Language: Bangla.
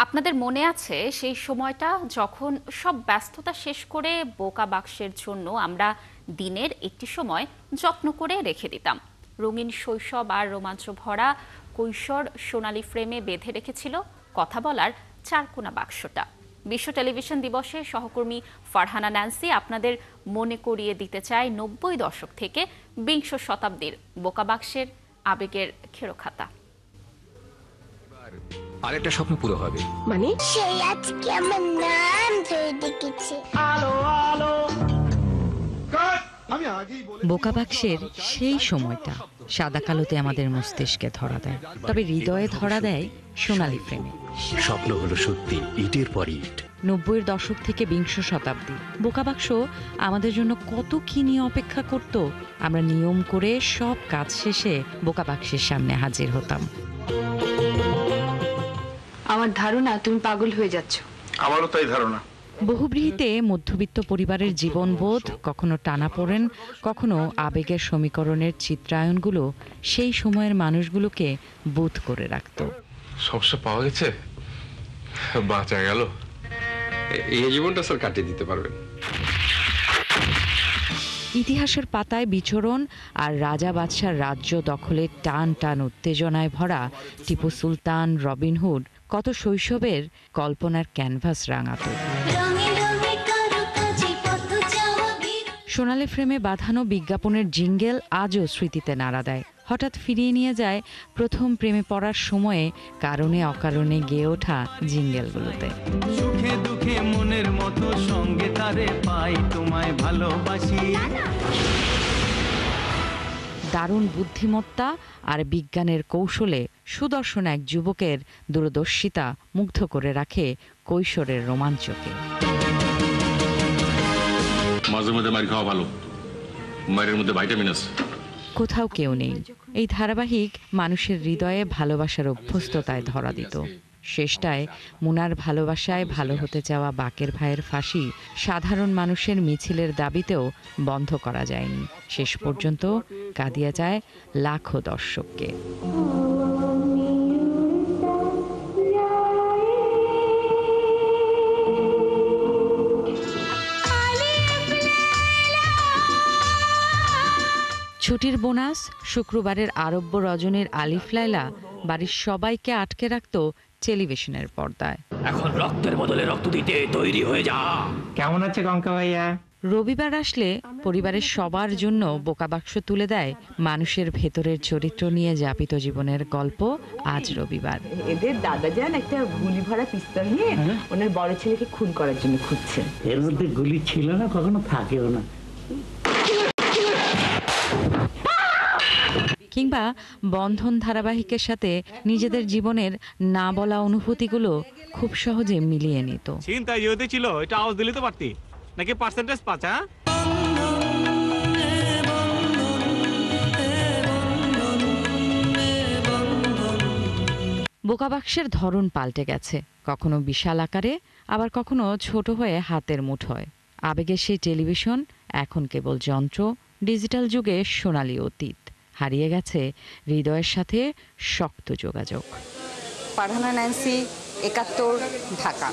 আপনাদের মনে আছে সেই সময়টা যখন সব ব্যস্ততা শেষ করে বোকা বাক্সের জন্য আমরা দিনের একটি সময় যত্ন করে রেখে দিতাম। রঙিন শৈশব আর রোমাঞ্চ ভরা কৈশোর সোনালী ফ্রেমে বেঁধে রেখেছিল কথা বলার চারকোনা বাক্সটা। বিশ্ব টেলিভিশন দিবসে সহকর্মী ফারহানা ন্যান্সি আপনাদের মনে করিয়ে দিতে চায় ৯০ দশক থেকে বিংশ শতাব্দীর বোকা বাক্সের আবেগের খেরোখাতা। আরেকটা স্বপ্ন পুরো হবে, মানে সেই আজকে আমার নাম ধরে ডেকেছে। বোকা বাক্সের সেই সময়টা সাদা কালোতে আমাদের মস্তিষ্কে ধরা দেয়, তবে হৃদয়ে ধরা দেয় সোনালী ফ্রেমে। স্বপ্ন হলো সত্যি, ইটের পর ইট। ৯০-এর দশক থেকে বিংশ শতাব্দী বোকা বাক্স আমাদের জন্য কত কি নিয়ে অপেক্ষা করত। আমরা নিয়ম করে সব কাজ শেষে বোকা বাক্সের সামনে হাজির হতাম। আমার ধারণা তুমি পাগল হয়ে যাচ্ছ। আমারও তাই ধারণা। বহুব্রীহিতে মধ্যবিত্ত পরিবারের জীবনবোধ, কখনো টানাপোড়েন, কখনো আবেগের সমীকরণের চিত্রায়নগুলো সেই সময়ের মানুষগুলোকে বুঁদ করে রাখত। সমস্যা পাওয়া গেছে, বাঁচা গেল, এই জীবনটা স্যার কাটিয়ে দিতে পারবেন। ইতিহাসের পাতায় বিচরণ আর রাজা বাদশার রাজ্য দখলের টান টান উত্তেজনায় ভরা টিপু সুলতান, রবিনহুড কত শৈশবের কল্পনার ক্যানভাস রাঙাত। সোনালী ফ্রেমে বাঁধানো বিজ্ঞাপনের জিঙ্গেল আজও স্মৃতিতে নাড়া দেয়। হঠাৎ ফিরিয়ে নিয়ে যায় প্রথম প্রেমে পড়ার সময়ে কারণে অকারণে গেয়ে ওঠা জিঙ্গেলগুলোতে। সুখে দুঃখে মনের মতো সঙ্গে তারে পাই, তোমায় ভালোবাসি। দারুণ বুদ্ধিমত্তা আর বিজ্ঞানের কৌশলে সুদর্শন এক যুবকের দূরদর্শিতা মুগ্ধ করে রাখে কৈশোরের রোমাঞ্চকে। মাঝে মধ্যে মার খাওয়া ভালো, মায়ের মধ্যে ভাইটামিন আছে। কোথাও কেউ নেই এই ধারাবাহিক মানুষের হৃদয়ে ভালোবাসার অভ্যস্ততায় ধরা দিত। শেষটায় মুনার ভালোবাসায় ভালো হতে চাওয়া বাকের ভাইয়ের ফাঁসি সাধারণ মানুষের মিছিলের দাবিতেও বন্ধ করা যায়নি। শেষ পর্যন্ত কাঁদিয়ে যায় লাখো দর্শককে। ছুটির বোনাস, শুক্রবারের আরব্য রজনীর আলিফ লায়লা বাড়ির সবাইকে আটকে রাখত টেলিভিশনের পর্দায়। এখন রক্তের বদলে রক্ত দিতে তৈরি হয়ে যা। কেমন আছে কঙ্কা ভাইয়া? রবিবার আসলে পরিবারের সবার জন্য বোকা বাক্স তুলে দেয় মানুষের ভেতরের চরিত্র নিয়ে যাপিত জীবনের গল্প। আজ রবিবার এদের দাদাজান একটা গুলি ভরা পিস্তল নিয়ে ওনার বড় ছেলেকে খুন করার জন্য খুঁজছে। এর মধ্যে গুলি ছিল না, কখনো থাকেও না। কিংবা বন্ধন ধারাবাহিকের সাথে নিজেদের জীবনের না বলা অনুভূতিগুলো খুব সহজে মিলিয়ে নিত। চিন্তায় যেতে ছিল, এটা আওয়াজ দিলে তো পারতি, নাকি পার্সেন্টেজ পাচ্ছা? বোকা বাক্সের ধরন পাল্টে গেছে, কখনো বিশাল আকারে, আবার কখনো ছোট হয়ে হাতের মুঠোয়। আবেগের সেই টেলিভিশন এখন কেবল যন্ত্র, ডিজিটাল যুগে সোনালী অতীত। হারিয়ে গেছে হৃদয়ের সাথে শক্ত যোগাযোগ। ফারহানা ন্যান্সি, ৭১, ঢাকা।